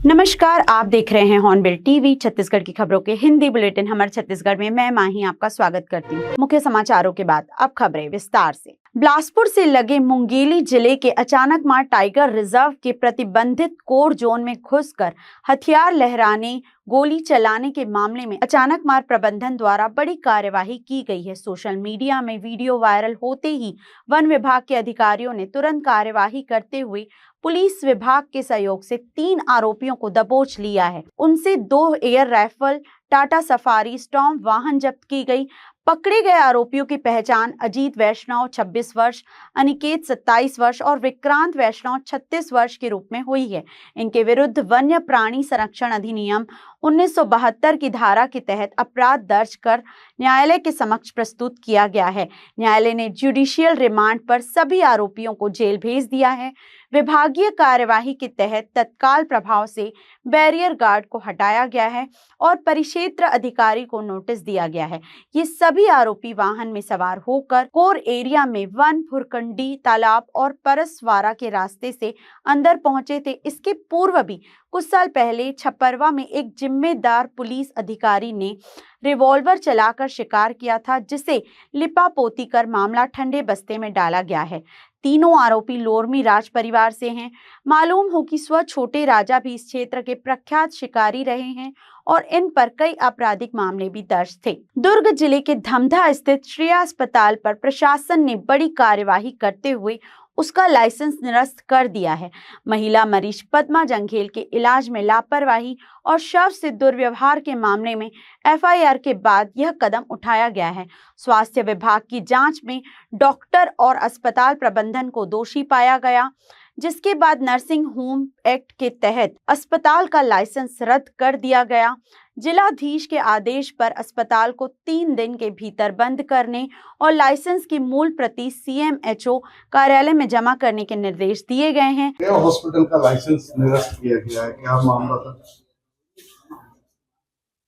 नमस्कार, आप देख रहे हैं हॉर्नबिल टीवी। छत्तीसगढ़ की खबरों के हिंदी बुलेटिन हमारे छत्तीसगढ़ में मैं माही आपका स्वागत करती हूँ। मुख्य समाचारों के बाद अब खबरें विस्तार से। बिलासपुर से लगे मुंगेली जिले के अचानक मार टाइगर रिजर्व के प्रतिबंधित कोर जोन में घुसकर हथियार लहराने, गोली चलाने के मामले में अचानक मार प्रबंधन द्वारा बड़ी कार्यवाही की गई है। सोशल मीडिया में वीडियो वायरल होते ही वन विभाग के अधिकारियों ने तुरंत कार्यवाही करते हुए पुलिस विभाग के सहयोग से 3 आरोपियों को दबोच लिया है। उनसे 2 air rifle, Tata safari storm वाहन जब्त की गई। पकड़े गए आरोपियों की पहचान अजीत वैष्णव 26 वर्ष, अनिकेत 27 वर्ष और विक्रांत वैष्णव 36 वर्ष के रूप में हुई है। इनके विरुद्ध वन्य प्राणी संरक्षण अधिनियम 1972 की धारा के तहत अपराध दर्ज कर न्यायालय के समक्ष प्रस्तुत किया गया है। न्यायालय ने जुडिशियल रिमांड पर सभी आरोपियों को जेल भेज दिया है। विभागीय कार्यवाही के तहत तत्काल प्रभाव से बैरियर गार्ड को हटाया गया है और परिक्षेत्र अधिकारी को नोटिस दिया गया है। ये सभी आरोपी वाहन में सवार होकर कोर एरिया में वन फुरकंडी तालाब और परसवारा के रास्ते से अंदर पहुंचे थे। इसके पूर्व भी कुछ साल पहले छपरवा में एक जिम्मेदार पुलिस अधिकारी ने रिवॉल्वर चलाकर शिकार किया था, जिसे लिपापोती कर मामला ठंडे बस्ते में डाला गया है। तीनों आरोपी लोरमी राज परिवार से हैं। मालूम हो कि स्व छोटे राजा भी इस क्षेत्र के प्रख्यात शिकारी रहे हैं और इन पर कई आपराधिक मामले भी दर्ज थे। दुर्ग जिले के धमधा स्थित श्रेया अस्पताल पर प्रशासन ने बड़ी कार्यवाही करते हुए उसका लाइसेंस निरस्त कर दिया है। महिला मरीज पद्मा जंघेल के इलाज में लापरवाही और शव से दुर्व्यवहार के मामले में एफआईआर के बाद यह कदम उठाया गया है। स्वास्थ्य विभाग की जांच में डॉक्टर और अस्पताल प्रबंधन को दोषी पाया गया, जिसके बाद नर्सिंग होम एक्ट के तहत अस्पताल का लाइसेंस रद्द कर दिया गया। जिलाधीश के आदेश पर अस्पताल को 3 दिन के भीतर बंद करने और लाइसेंस की मूल प्रति सीएमएचओ कार्यालय में जमा करने के निर्देश दिए गए हैं। हॉस्पिटल का लाइसेंस निरस्त किया गया है, क्या मामला था?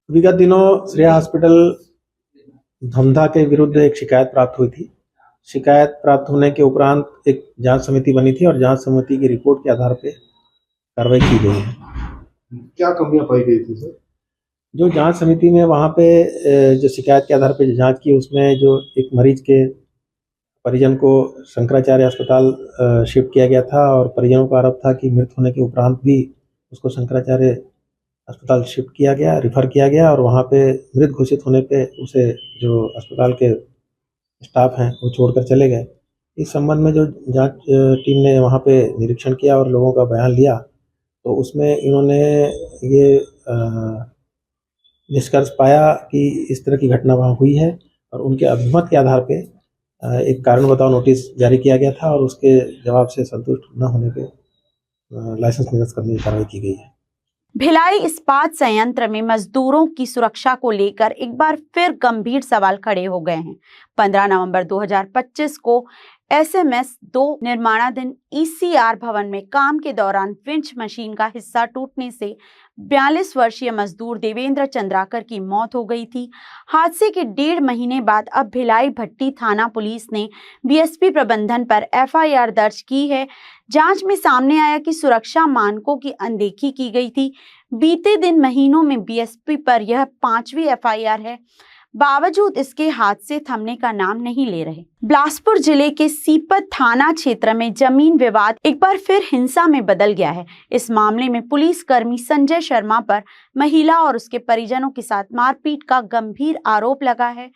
विगत दिनों श्रेया हॉस्पिटल धमधा के विरुद्ध एक शिकायत प्राप्त हुई थी। शिकायत प्राप्त होने के उपरांत एक जांच समिति बनी थी और जांच समिति की रिपोर्ट के आधार पर कार्रवाई की गई है। क्या कमियां पाई गई थी सर? जो जांच समिति में वहाँ पे जो शिकायत के आधार पर जांच की, उसमें जो एक मरीज के परिजन को शंकराचार्य अस्पताल शिफ्ट किया गया था और परिजनों का आरोप था कि मृत होने के उपरांत भी उसको शंकराचार्य अस्पताल शिफ्ट किया गया, रिफ़र किया गया और वहाँ पे मृत घोषित होने पे उसे जो अस्पताल के स्टाफ हैं वो छोड़कर चले गए। इस संबंध में जो जांच टीम ने वहाँ पे निरीक्षण किया और लोगों का बयान लिया, तो उसमें इन्होंने ये निष्कर्ष पाया कि इस तरह की घटना वहाँ हुई है और उनके अभिमत के आधार पे एक कारण बताओ नोटिस जारी किया गया था और उसके जवाब से संतुष्ट न होने पे लाइसेंस निरस्त करने की कार्रवाई की गई है। भिलाई इस्पात संयंत्र में मजदूरों की सुरक्षा को लेकर एक बार फिर गंभीर सवाल खड़े हो गए हैं। 15 नवंबर 2025 को एसएमएस 2 निर्माणाधीन ईसीआर भवन में काम के दौरान विंच मशीन का हिस्सा टूटने से 42 वर्षीय मजदूर देवेंद्र चंद्राकर की मौत हो गई थी। हादसे के 1.5 महीने बाद अब भिलाई भट्टी थाना पुलिस ने बीएसपी प्रबंधन पर एफआईआर दर्ज की है। जांच में सामने आया कि सुरक्षा मानकों की अनदेखी की गई थी। बीते दिन महीनों में बीएसपी पर यह 5वीं एफआईआर है। बावजूद इसके हादसे थमने का नाम नहीं ले रहे। बिलासपुर जिले के सीपत थाना क्षेत्र में जमीन विवाद एक बार फिर हिंसा में बदल गया है। इस मामले में पुलिसकर्मी संजय शर्मा पर महिला और उसके परिजनों के साथ मारपीट का गंभीर आरोप लगा है।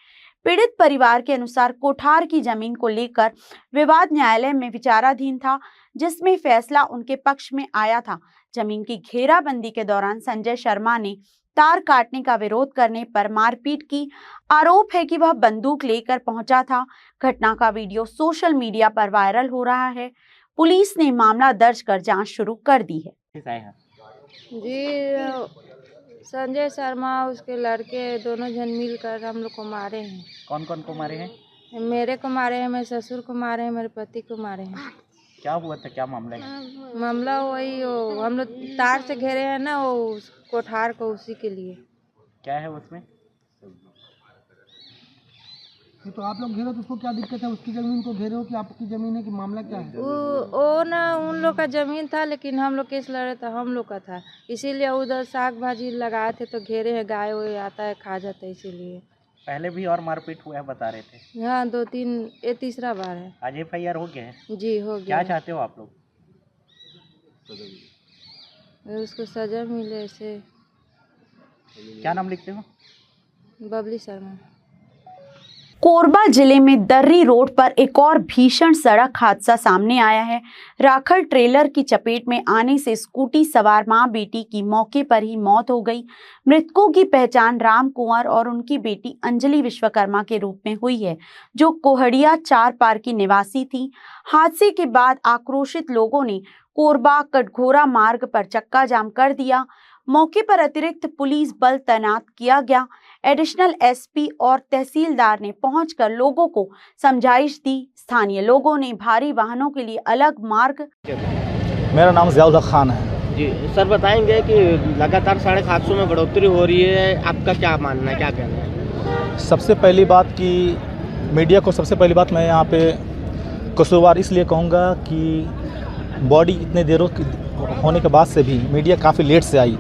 पीड़ित परिवार के अनुसार कोठार की जमीन को लेकर विवाद न्यायालय में विचाराधीन था, जिसमें फैसला उनके पक्ष में आया था। जमीन की घेराबंदी के दौरान संजय शर्मा ने तार काटने का विरोध करने पर मारपीट की। आरोप है कि वह बंदूक लेकर पहुंचा था। घटना का वीडियो सोशल मीडिया पर वायरल हो रहा है। पुलिस ने मामला दर्ज कर जांच शुरू कर दी है। जी, संजय शर्मा उसके लड़के दोनों जन मिलकर हम लोग को मारे हैं। कौन कौन को मारे हैं? मेरे को मारे हैं, मेरे ससुर को मारे हैं, मेरे पति को मारे हैं। क्या हुआ था, क्या मामला है? मामला वही हम लोग तार से घेरे हैं ना, वो कोठार को, उसी के लिए। क्या है उसमें? तो आप लोग घेरो तो उसको क्या दिक्कत है? उसकी जमीन को घेरे हो कि आपकी जमीन है कि मामला क्या है? वो ना उन लोग का जमीन था, लेकिन हम लोग केस लड़े तो हम लोग का था, इसीलिए उधर साग भाजी लगाए थे तो घेरे हैं, गाय वाय आता है खा जाता है, इसीलिए। पहले भी और मारपीट हुआ है बता रहे थे। हाँ 2-3, ये तीसरा बार है। आज FIR हो गया है। जी हो गया। क्या चाहते हो आप लोग? उसको सजा मिले ऐसे। क्या नाम लिखते हो? बबली शर्मा। कोरबा जिले में दर्री रोड पर एक और भीषण सड़क हादसा सामने आया है। राखड़ ट्रेलर की चपेट में आने से स्कूटी सवार मां बेटी की मौके पर ही मौत हो गई। मृतकों की पहचान राम कुंवर और उनकी बेटी अंजलि विश्वकर्मा के रूप में हुई है, जो कोहड़िया 4 पार की निवासी थी। हादसे के बाद आक्रोशित लोगों ने कोरबा कटघोरा मार्ग पर चक्का जाम कर दिया। मौके पर अतिरिक्त पुलिस बल तैनात किया गया। एडिशनल SP और तहसीलदार ने पहुंचकर लोगों को समझाइश दी। स्थानीय लोगों ने भारी वाहनों के लिए अलग मार्ग। मेरा नाम ज़ियाउल खान है जी सर, बताएंगे कि लगातार सड़क हादसों में बढ़ोतरी हो रही है, आपका क्या मानना है, क्या कहना है? सबसे पहली बात कि मीडिया को सबसे पहली बात मैं यहाँ पे कसूरवार इसलिए कहूँगा कि बॉडी इतने देरों होने के बाद से भी मीडिया काफ़ी लेट से आई।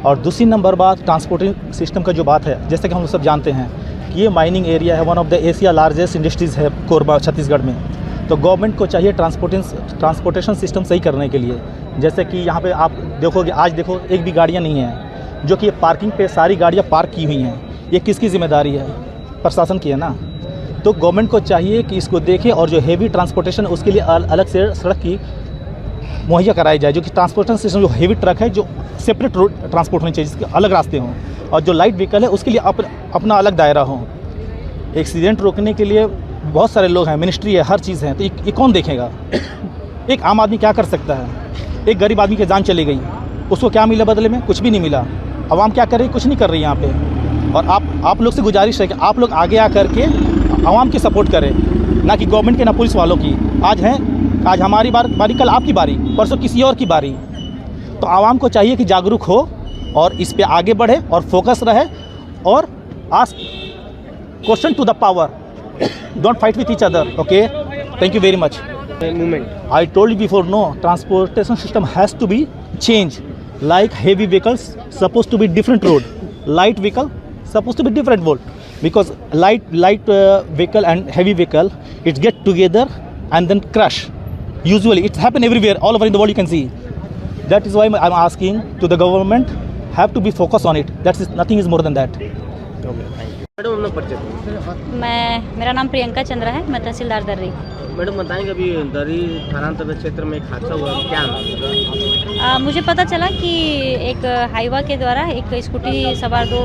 और दूसरी नंबर बात ट्रांसपोर्टिंग सिस्टम का जो बात है, जैसे कि हम लोग सब जानते हैं कि ये माइनिंग एरिया है, one of the Asia largest industries है कोरबा छत्तीसगढ़ में। तो गवर्नमेंट को चाहिए ट्रांसपोर्टेशन सिस्टम सही करने के लिए। जैसे कि यहाँ पे आप देखोगे, आज देखो एक भी गाड़ियाँ नहीं हैं, जो कि ये पार्किंग पे सारी गाड़ियाँ पार्क की हुई हैं। ये किसकी जिम्मेदारी है? प्रशासन की है ना। तो गवर्नमेंट को चाहिए कि इसको देखे और जो हेवी ट्रांसपोर्टेशन उसके लिए अलग से सड़क की मुहैया कराई जाए, जो कि ट्रांसपोर्टेशन सिस्टम जो हेवी ट्रक है जो सेपरेट रोड ट्रांसपोर्ट होनी चाहिए, जिसके अलग रास्ते हों, और जो लाइट व्हीकल है उसके लिए अपना अलग दायरा हो। एक्सीडेंट रोकने के लिए बहुत सारे लोग हैं, मिनिस्ट्री है, हर चीज़ है, तो ये कौन देखेगा? एक आम आदमी क्या कर सकता है? एक गरीब आदमी की जान चली गई, उसको क्या मिला बदले में? कुछ भी नहीं मिला। आवाम क्या कर रही? कुछ नहीं कर रही यहाँ पे। और आप लोग से गुजारिश है कि आप लोग आगे आकर के आवाम की सपोर्ट करें, ना कि गवर्नमेंट के, ना पुलिस वालों की। आज हमारी बारी, कल आपकी बारी, परसों किसी और की बारी। तो आवाम को चाहिए कि जागरूक हो और इस पे आगे बढ़े और फोकस रहे और ask question to the power, don't fight with each other. Okay, thank you very much. Movement I told you before, no, transportation system has to be changed. Like heavy vehicles supposed to be different road, light vehicle supposed to be different road, because light vehicle and heavy vehicle, it get together and then crash. Usually it's happen everywhere, all over in the world you can see. That is why I'm asking to the government have to be focused on it. That's nothing is more than that. Madam अपना परिचय दें। मेरा नाम प्रियंका चंद्रा है, मैं तहसीलदार दर्री। Madam बताएंगे, अभी दर्री थानांतर्गत क्षेत्र में एक हादसा हुआ, क्या? मुझे पता चला कि एक हाईवा के द्वारा एक स्कूटी सवार 2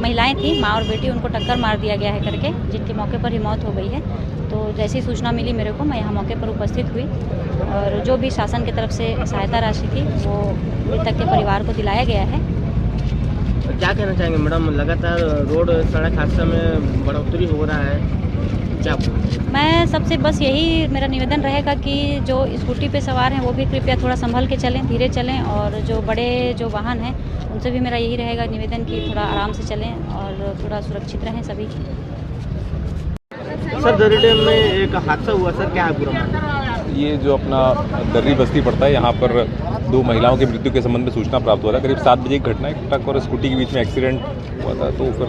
महिलाएं थी, माँ और बेटी, उनको टक्कर मार दिया गया है करके, जिनकी मौके पर ही मौत हो गई है। तो जैसी सूचना मिली मेरे को, मैं यहाँ मौके पर उपस्थित हुई और जो भी शासन की तरफ से सहायता राशि थी वो मृतक के परिवार को दिलाया गया है। क्या कहना चाहेंगे मैडम, लगातार रोड सड़क हादसा में बढ़ोतरी हो रहा है, क्या? मैं सबसे बस यही मेरा निवेदन रहेगा कि जो स्कूटी पे सवार हैं वो भी कृपया थोड़ा संभल के चलें, धीरे चलें, और जो बड़े जो वाहन हैं उनसे भी मेरा यही रहेगा निवेदन कि थोड़ा आराम से चलें और थोड़ा सुरक्षित रहें सभी। सर, दर्री डैम में एक हादसा हुआ, सर क्या है पूरा मामला? ये जो अपना दर्री बस्ती पड़ता है, यहाँ पर 2 महिलाओं की मृत्यु के संबंध में सूचना प्राप्त हुआ था। करीब 7 बजे एक घटना है, ट्रक और स्कूटी के बीच में एक्सीडेंट हुआ था। तो फिर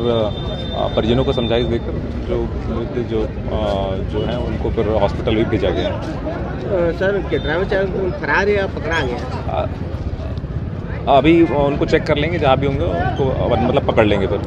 परिजनों को समझाइश देकर जो है उनको फिर हॉस्पिटल भी भेजा गया। सर, ड्राइवर चालक फरार है या पकड़ा गया? अभी उनको चेक कर लेंगे, जहाँ भी होंगे उनको मतलब पकड़ लेंगे फिर।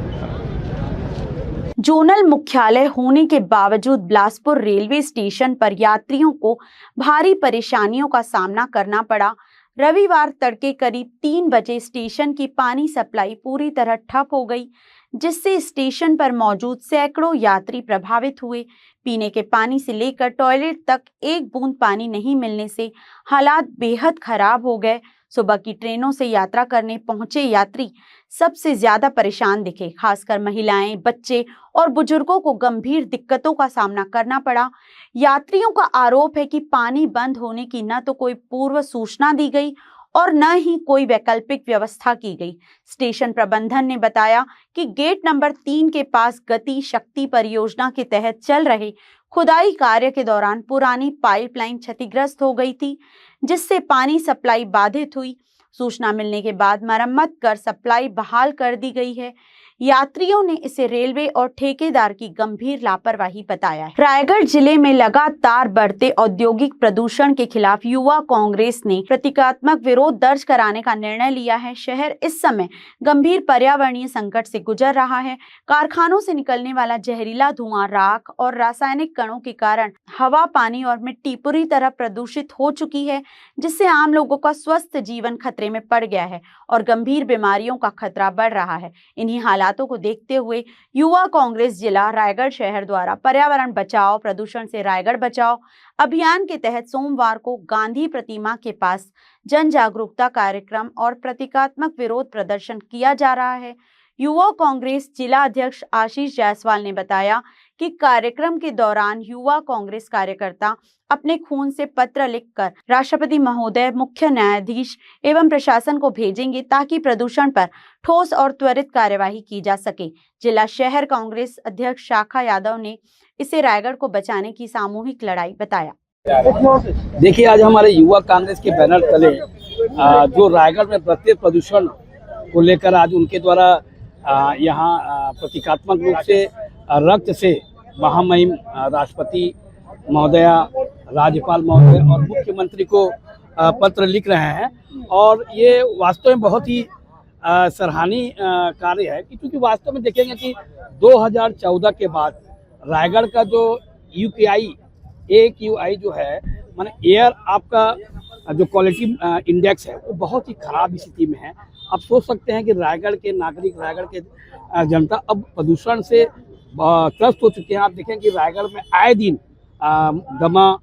जोनल मुख्यालय होने के बावजूद बिलासपुर रेलवे स्टेशन पर यात्रियों को भारी परेशानियों का सामना करना पड़ा। रविवार तड़के करीब 3 बजे स्टेशन की पानी सप्लाई पूरी तरह ठप हो गई, जिससे स्टेशन पर मौजूद सैकड़ों यात्री प्रभावित हुए। पीने के पानी से लेकर टॉयलेट तक एक बूंद पानी नहीं मिलने से हालात बेहद खराब हो गए। सुबह की ट्रेनों से यात्रा करने पहुंचे यात्री सबसे ज्यादा परेशान दिखे। खासकर महिलाएं, बच्चे और बुजुर्गों को गंभीर दिक्कतों का सामना करना पड़ा। यात्रियों का आरोप है कि पानी बंद होने की न तो कोई पूर्व सूचना दी गई और न ही कोई वैकल्पिक व्यवस्था की गई। स्टेशन प्रबंधन ने बताया कि गेट नंबर 3 के पास गति शक्ति परियोजना के तहत चल रहे खुदाई कार्य के दौरान पुरानी पाइपलाइन क्षतिग्रस्त हो गई थी, जिससे पानी सप्लाई बाधित हुई। सूचना मिलने के बाद मरम्मत कर सप्लाई बहाल कर दी गई है। यात्रियों ने इसे रेलवे और ठेकेदार की गंभीर लापरवाही बताया है। रायगढ़ जिले में लगातार बढ़ते औद्योगिक प्रदूषण के खिलाफ युवा कांग्रेस ने प्रतीकात्मक विरोध दर्ज कराने का निर्णय लिया है। शहर इस समय गंभीर पर्यावरणीय संकट से गुजर रहा है। कारखानों से निकलने वाला जहरीला धुआं, राख और रासायनिक कणों के कारण हवा, पानी और मिट्टी पूरी तरह प्रदूषित हो चुकी है, जिससे आम लोगों का स्वस्थ जीवन खतरे में पड़ गया है और गंभीर बीमारियों का खतरा बढ़ रहा है। इन्हीं हालातों को देखते हुए युवा कांग्रेस जिला रायगढ़ शहर द्वारा पर्यावरण बचाओ, प्रदूषण से रायगढ़ बचाओ अभियान के तहत सोमवार को गांधी प्रतिमा के पास जन जागरूकता कार्यक्रम और प्रतीकात्मक विरोध प्रदर्शन किया जा रहा है। युवा कांग्रेस जिला अध्यक्ष आशीष जायसवाल ने बताया कि कार्यक्रम के दौरान युवा कांग्रेस कार्यकर्ता अपने खून से पत्र लिखकर राष्ट्रपति महोदय, मुख्य न्यायाधीश एवं प्रशासन को भेजेंगे ताकि प्रदूषण पर ठोस और त्वरित कार्यवाही की जा सके। जिला शहर कांग्रेस अध्यक्ष शाखा यादव ने इसे रायगढ़ को बचाने की सामूहिक लड़ाई बताया। देखिए, आज हमारे युवा कांग्रेस के बैनर तले जो रायगढ़ में बढ़ते प्रदूषण को लेकर आज उनके द्वारा यहाँ प्रतीकात्मक रूप से रक्त से महामहिम राष्ट्रपति महोदया, राज्यपाल महोदय और मुख्यमंत्री को पत्र लिख रहे हैं। और ये वास्तव में बहुत ही सराहनीय कार्य है, क्योंकि वास्तव में देखेंगे कि 2014 के बाद रायगढ़ का जो AQI जो है, माने एयर आपका जो क्वालिटी इंडेक्स है, वो बहुत ही खराब स्थिति में है। आप सोच सकते हैं कि रायगढ़ के नागरिक, रायगढ़ के जनता अब प्रदूषण से त्रस्त हो चुके हैं। आप देखें कि रायगढ़ में आए दिन दमा,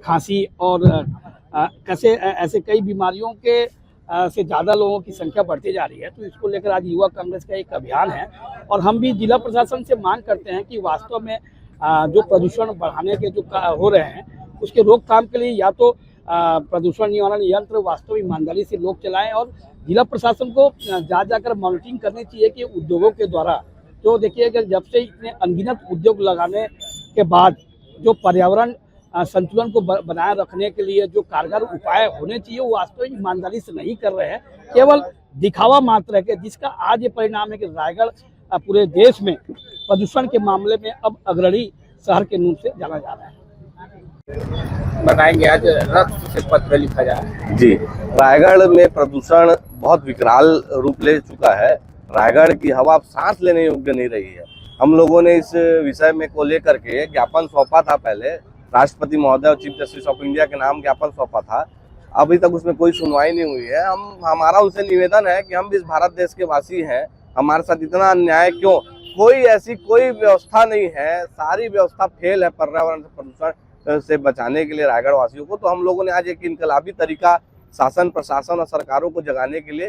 खांसी और कैसे ऐसे कई बीमारियों के से ज़्यादा लोगों की संख्या बढ़ती जा रही है। तो इसको लेकर आज युवा कांग्रेस का एक अभियान है और हम भी जिला प्रशासन से मांग करते हैं कि वास्तव में जो प्रदूषण बढ़ाने के जो हो रहे हैं, उसके रोकथाम के लिए या तो प्रदूषण निवारण यंत्र वास्तव ईमानदारी से लोग चलाएं और जिला प्रशासन को जाकर मॉनिटरिंग करनी चाहिए कि उद्योगों के द्वारा, जो देखिए कि जब से इतने अनगिनत उद्योग लगाने के बाद जो पर्यावरण संतुलन को बनाए रखने के लिए जो कारगर उपाय होने चाहिए, वो वास्तविक ईमानदारी से नहीं कर रहे हैं, केवल दिखावा मात्र है। कि जिसका आज ये परिणाम है कि रायगढ़ पूरे देश में प्रदूषण के मामले में अब अग्रणी शहर के रूप से जाना जा रहा है। बताएंगे आज रक्त से पत्र लिखा जा रहा है। जी, रायगढ़ में प्रदूषण बहुत विकराल रूप ले चुका है। रायगढ़ की हवा सांस लेने योग्य नहीं रही है। हम लोगों ने इस विषय में को लेकर के ज्ञापन सौंपा था, पहले राष्ट्रपति महोदय और चीफ जस्टिस ऑफ इंडिया के नाम ज्ञापन सौंपा था। अभी तक उसमें कोई सुनवाई नहीं हुई है। हमारा उनसे निवेदन है कि हम इस भारत देश के वासी हैं, हमारे साथ इतना अन्याय क्यों? कोई व्यवस्था नहीं है, सारी व्यवस्था फेल है पर्यावरण से, प्रदूषण से बचाने के लिए रायगढ़ वासियों को। तो हम लोगों ने आज एक इनकलाबी तरीका शासन, प्रशासन और सरकारों को जगाने के लिए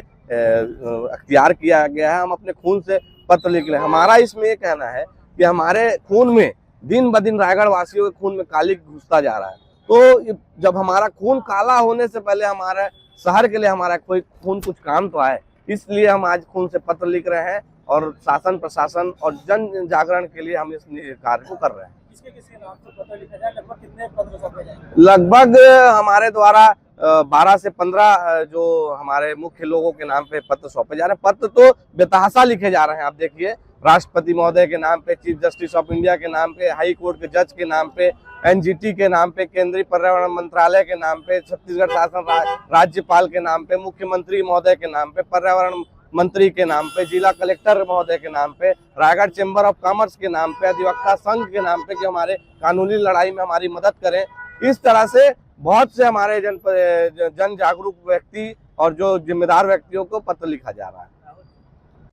अख्तियार किया गया है। हम अपने खून से पत्र लिख रहे हैं। हमारा इसमें ये कहना है कि हमारे खून में दिन ब दिन रायगढ़ वासियों के खून में काली घुसता जा रहा है। तो जब हमारा खून काला होने से पहले हमारे शहर के लिए हमारा कोई खून कुछ काम तो आए, इसलिए हम आज खून से पत्र लिख रहे हैं और शासन, प्रशासन और जन जागरण के लिए हम इस कार्य को कर रहे हैं। किसके नाम से पत्र लिखा जाए? लगभग कितने पत्र सौंपे जाएंगे? लगभग हमारे द्वारा 12 से 15 जो हमारे मुख्य लोगों के नाम पे पत्र सौंपे जा रहे हैं। पत्र तो बेतहाशा लिखे जा रहे हैं। आप देखिए, राष्ट्रपति महोदय के नाम पे, चीफ जस्टिस ऑफ इंडिया के नाम पे, हाई कोर्ट के जज के नाम पे, NGT के नाम पे, केंद्रीय पर्यावरण मंत्रालय के नाम पे, छत्तीसगढ़ शासन राज्यपाल के नाम पे, मुख्यमंत्री महोदय के नाम पे, पर्यावरण मंत्री के नाम पे, जिला कलेक्टर महोदय के नाम पे, रायगढ़ चैम्बर ऑफ कॉमर्स के नाम पे, अधिवक्ता संघ के नाम पे कि हमारे कानूनी लड़ाई में हमारी मदद करें। इस तरह से बहुत से हमारे जन जागरूक व्यक्ति और जो जिम्मेदार व्यक्तियों को पत्र लिखा जा रहा है।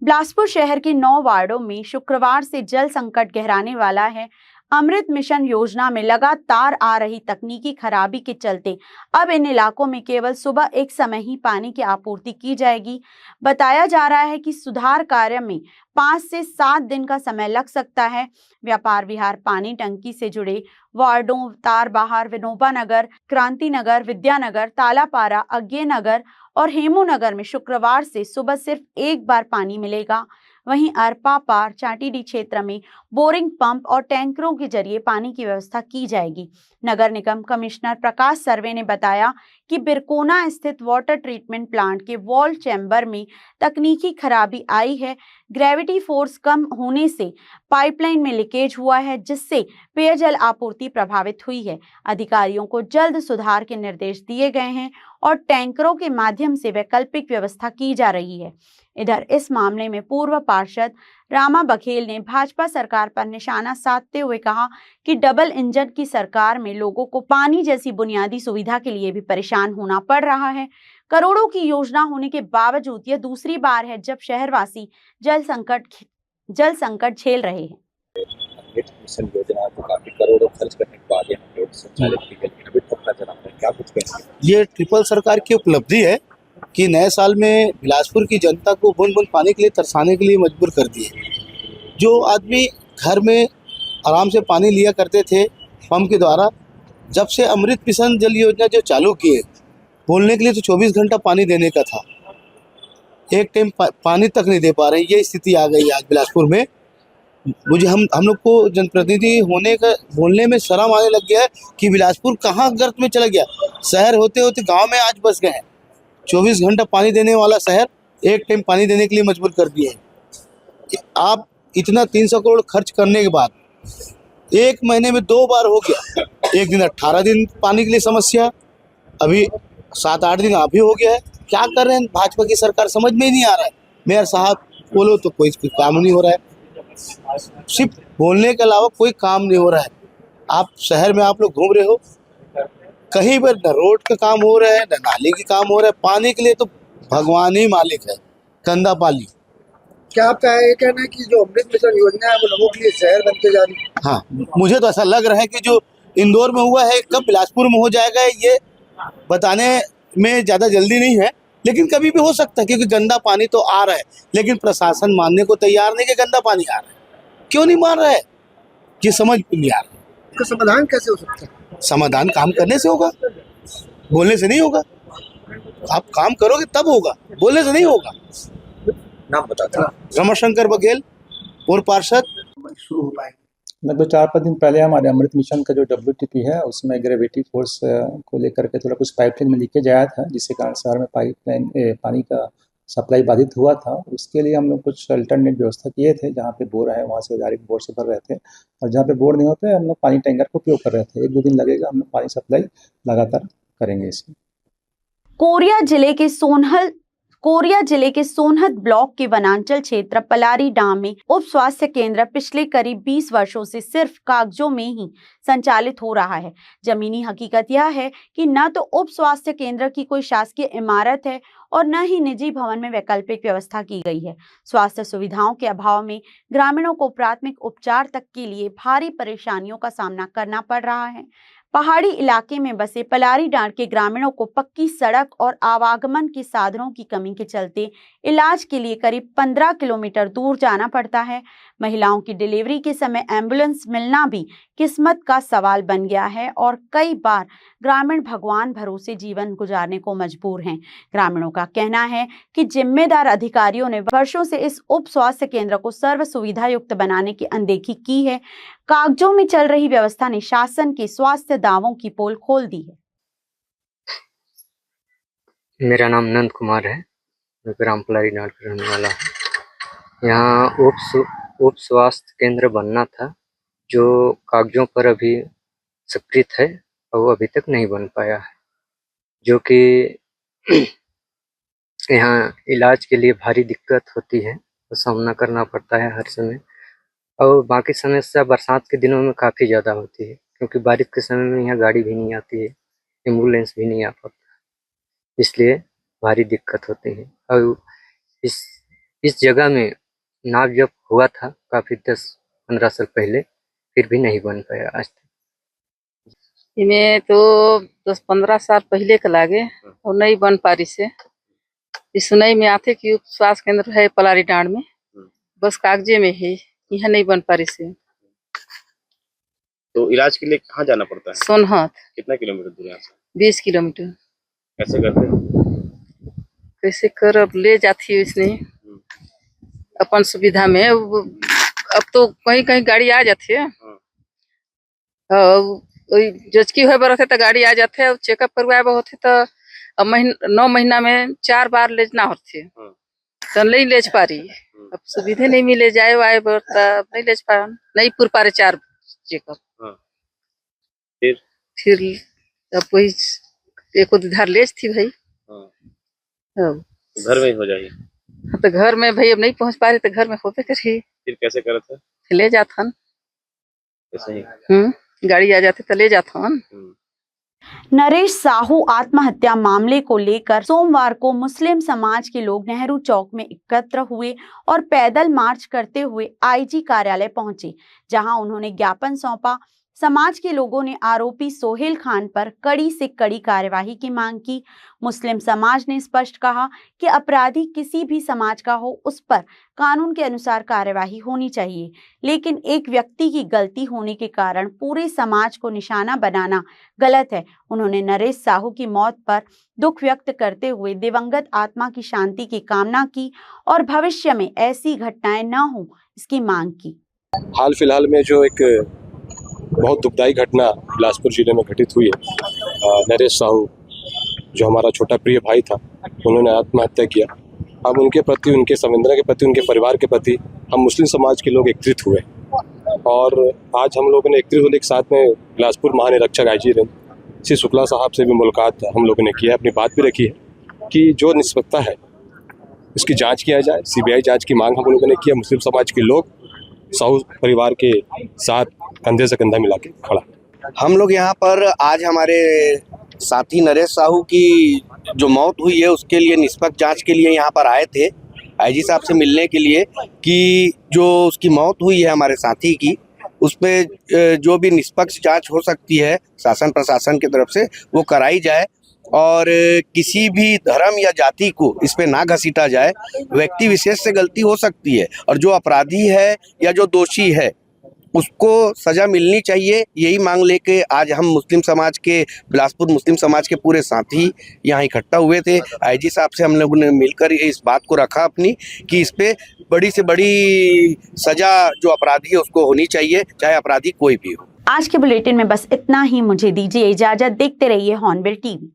बिलासपुर शहर के 9 वार्डों में शुक्रवार से जल संकट गहराने वाला है। अमृत मिशन योजना में लगातार आ रही तकनीकी खराबी के चलते अब इन इलाकों में केवल सुबह एक समय ही पानी की आपूर्ति की जाएगी। बताया जा रहा है कि सुधार कार्य में 5 से 7 दिन का समय लग सकता है। व्यापार विहार पानी टंकी से जुड़े वार्डों तारबहार, विनोबा नगर, क्रांति नगर, विद्यानगर, तालापारा, अज्ञे नगर और हेमू नगर में शुक्रवार से सुबह सिर्फ एक बार पानी मिलेगा। वहीं अरपा पार चाटीडी क्षेत्र में बोरिंग पंप और टैंकरों के जरिए पानी की व्यवस्था की जाएगी। नगर निगम कमिश्नर प्रकाश सर्वे ने बताया कि बिरकोना स्थित वाटर ट्रीटमेंट प्लांट के वॉल चैम्बर में तकनीकी खराबी आई है। ग्रेविटी फोर्स कम होने से पाइपलाइन में लीकेज हुआ है, जिससे पेयजल आपूर्ति प्रभावित हुई है। अधिकारियों को जल्द सुधार के निर्देश दिए गए हैं और टैंकरों के माध्यम से वैकल्पिक व्यवस्था की जा रही है। इधर इस मामले में पूर्व पार्षद रामा बघेल ने भाजपा सरकार पर निशाना साधते हुए कहा कि डबल इंजन की सरकार में लोगों को पानी जैसी बुनियादी सुविधा के लिए भी परेशान होना पड़ रहा है। करोड़ों की योजना होने के बावजूद यह दूसरी बार है जब शहरवासी जल संकट झेल रहे हैं। मिशन योजना को काफी करोड़ों खर्च करने के बाद यहाँ पे संचालित की गई, अभी ठप्पा चला है, क्या कुछ कहेंगे? ये ट्रिपल सरकार की उपलब्धि है कि नए साल में बिलासपुर की जनता को बूंद बूंद पानी के लिए तरसाने के लिए मजबूर कर दिए। जो आदमी घर में आराम से पानी लिया करते थे पंप के द्वारा, जब से अमृत मिशन जल योजना जो चालू किए, बोलने के लिए तो 24 घंटा पानी देने का था, एक टाइम पानी तक नहीं दे पा रहे। ये स्थिति आ गई आज बिलासपुर में। मुझे हम लोग को जनप्रतिनिधि होने का बोलने में शर्म आने लग गया है कि बिलासपुर कहाँ गर्त में चला गया। शहर होते होते गांव में आज बस गए हैं। 24 घंटा पानी देने वाला शहर एक टाइम पानी देने के लिए मजबूर कर दिए हैं। आप इतना 300 करोड़ खर्च करने के बाद एक महीने में 2 बार हो गया। एक दिन 18 दिन पानी के लिए समस्या, अभी 7-8 दिन अभी हो गया है। क्या कर रहे हैं भाजपा की सरकार, समझ में ही नहीं आ रहा है। मेयर साहब बोलो तो कोई काम नहीं हो रहा है, सिर्फ बोलने के अलावा कोई काम नहीं हो रहा है। आप शहर में आप लोग घूम रहे हो, कहीं पर न रोड का काम हो रहा है न नाली का काम हो रहा है। पानी के लिए तो भगवान ही मालिक है, गंदा पानी। क्या आपका ये कहना है कि जो अमृत मिशन योजना है वो लोगों के लिए शहर बनते जा रही है? हाँ, मुझे तो ऐसा लग रहा है कि जो इंदौर में हुआ है कब बिलासपुर में हो जाएगा ये बताने में ज़्यादा जल्दी नहीं है, लेकिन कभी भी हो सकता है, क्योंकि गंदा पानी तो आ रहा है, लेकिन प्रशासन मानने को तैयार नहीं कि गंदा पानी आ रहा है। क्यों नहीं मान रहा है, ये समझ नहीं आ रहा। इसका समाधान कैसे हो सकता है? समाधान काम करने से होगा, बोलने से नहीं होगा। आप काम करोगे तब होगा, बोलने से नहीं होगा। नाम बताता रमाशंकर बघेल, पूर्व पार्षद। शुरू हो पाएगा लगभग 4-5 दिन पहले हमारे अमृत मिशन का जो WTP है उसमें ग्रेविटी फोर्स को लेकर के थोड़ा कुछ पाइपलाइन में लीकेज आया था, जिसके कारण शहर में पानी का सप्लाई बाधित हुआ था। उसके लिए हम लोग कुछ अल्टरनेट व्यवस्था किए थे। जहाँ पे बोर है वहाँ से डायरेक्ट बोर से भर रहे थे, और जहाँ पे बोर नहीं होते हम लोग पानी टैंकर का उपयोग कर रहे थे। 1-2 दिन लगेगा, हम लोग पानी सप्लाई लगातार करेंगे इसमें। कोरिया जिले के सोनहत ब्लॉक के वनांचल क्षेत्र पलारी डाम में उप स्वास्थ्य केंद्र पिछले करीब 20 वर्षों से सिर्फ कागजों में ही संचालित हो रहा है। जमीनी हकीकत यह है कि न तो उप स्वास्थ्य केंद्र की कोई शासकीय इमारत है और न ही निजी भवन में वैकल्पिक व्यवस्था की गई है। स्वास्थ्य सुविधाओं के अभाव में ग्रामीणों को प्राथमिक उपचार तक के लिए भारी परेशानियों का सामना करना पड़ रहा है। पहाड़ी इलाके में बसे पलारी डांड के ग्रामीणों को पक्की सड़क और आवागमन के साधनों की कमी के चलते इलाज के लिए करीब 15 किलोमीटर दूर जाना पड़ता है। महिलाओं की डिलीवरी के समय एम्बुलेंस मिलना भी किस्मत का सवाल बन गया है और कई बार ग्रामीण भगवान भरोसे जीवन गुजारने को मजबूर हैं। ग्रामीणों का कहना है कि जिम्मेदार अधिकारियों ने वर्षों से इस उप स्वास्थ्य केंद्र को सर्व सुविधा युक्त बनाने की अनदेखी की है। कागजों में चल रही व्यवस्था ने शासन के स्वास्थ्य दावों की पोल खोल दी है। मेरा नाम नंद कुमार है, मैं ग्राम पलारी डांड का रहने वाला हूँ। यहाँ उप स्वास्थ्य केंद्र बनना था, जो कागजों पर अभी स्वीकृत है और वो अभी तक नहीं बन पाया है, जो कि यहाँ इलाज के लिए भारी दिक्कत होती है, तो सामना करना पड़ता है हर समय। और बाकी समस्या बरसात के दिनों में काफ़ी ज़्यादा होती है, क्योंकि बारिश के समय में यहाँ गाड़ी भी नहीं आती है, एम्बुलेंस भी नहीं आ पाता, इसलिए भारी दिक्कत होती है। और इस जगह में नाव जब हुआ था काफ़ी 10-15 साल पहले, फिर भी नहीं बन पाया आज तक। इमें तो 10-15 साल पहले का लागे और नहीं बन पारी से। इस सुनाई में आते कि उप स्वास्थ्य केंद्र है पलारी डांड में, बस कागजे में है, यहाँ नहीं बन पारी से। तो इलाज के लिए कहाँ जाना पड़ता है? सोनहत। कितना किलोमीटर दूर है यहाँ से? 20 किलोमीटर। कैसे करते हैं? कैसे कर अब ले जाती है इसने अपन सुविधा में। अब तो कहीं कहीं गाड़ी आ जाती है। जचकी हुए बरत है तो गाड़ी आ जाते है। चेकअप करवाए बहुत है तो अब 9 महीना में 4 बार ले जाना होती है तो नहीं ले पा रही। अब सुविधा नहीं मिले जाए वाए अब नहीं ले पा नहीं पूर पा रहे 4 चेकअप। फिर अब वही एक उधार ले थी भाई। घर में ही हो जाइए। तो घर में भाई अब नहीं पहुंच पा रहे तो घर में होते करिए। फिर कैसे करते? ले जाथन। ऐसे ही गाड़ी आ जाते तो ले जाथन। नरेश साहू आत्महत्या मामले को लेकर सोमवार को मुस्लिम समाज के लोग नेहरू चौक में एकत्र हुए और पैदल मार्च करते हुए आईजी कार्यालय पहुंचे, जहां उन्होंने ज्ञापन सौंपा। समाज के लोगों ने आरोपी सोहेल खान पर कड़ी से कड़ी कार्यवाही की मांग की। मुस्लिम समाज ने स्पष्ट कहा कि अपराधी किसी भी समाज का हो, उस पर कानून के अनुसार कार्यवाही होनी चाहिए, लेकिन एक व्यक्ति की गलती होने के कारण पूरे समाज को निशाना बनाना गलत है। उन्होंने नरेश साहू की मौत पर दुख व्यक्त करते हुए दिवंगत आत्मा की शांति की कामना की और भविष्य में ऐसी घटनाएं न हो, इसकी मांग की। हाल फिलहाल में जो एक बहुत दुखदाई घटना बिलासपुर जिले में घटित हुई है, नरेश साहू जो हमारा छोटा प्रिय भाई था, उन्होंने आत्महत्या किया। अब उनके प्रति, उनके संवेदना के प्रति, उनके परिवार के प्रति हम मुस्लिम समाज के लोग एकत्रित हुए और आज हम लोगों ने एकत्रित होने के साथ में बिलासपुर महानिरीक्षक आईजी श्री शुक्ला साहब से भी मुलाकात हम लोगों ने की है। अपनी बात भी रखी है कि जो निष्पक्षता है उसकी जाँच किया जाए। CBI जाँच की मांग हम लोगों ने की है। मुस्लिम समाज के लोग साहू परिवार के साथ कंधे से कंधा मिला के खड़ा। हम लोग यहाँ पर आज हमारे साथी नरेश साहू की जो मौत हुई है उसके लिए निष्पक्ष जांच के लिए यहाँ पर आए थे, आईजी साहब से मिलने के लिए कि जो उसकी मौत हुई है हमारे साथी की, उस पर जो भी निष्पक्ष जांच हो सकती है शासन प्रशासन की तरफ से वो कराई जाए और किसी भी धर्म या जाति को इस पे ना घसीटा जाए। व्यक्ति विशेष से गलती हो सकती है और जो अपराधी है या जो दोषी है उसको सजा मिलनी चाहिए। यही मांग लेके आज हम मुस्लिम समाज के, बिलासपुर मुस्लिम समाज के पूरे साथी यहाँ इकट्ठा हुए थे। आईजी साहब से हम लोगों ने मिलकर इस बात को रखा अपनी कि इस पे बड़ी से बड़ी सजा जो अपराधी है उसको होनी चाहिए, चाहे अपराधी कोई भी हो। आज के बुलेटिन में बस इतना ही। मुझे दीजिए इजाजत। देखते रहिए हॉर्नबिल टीवी।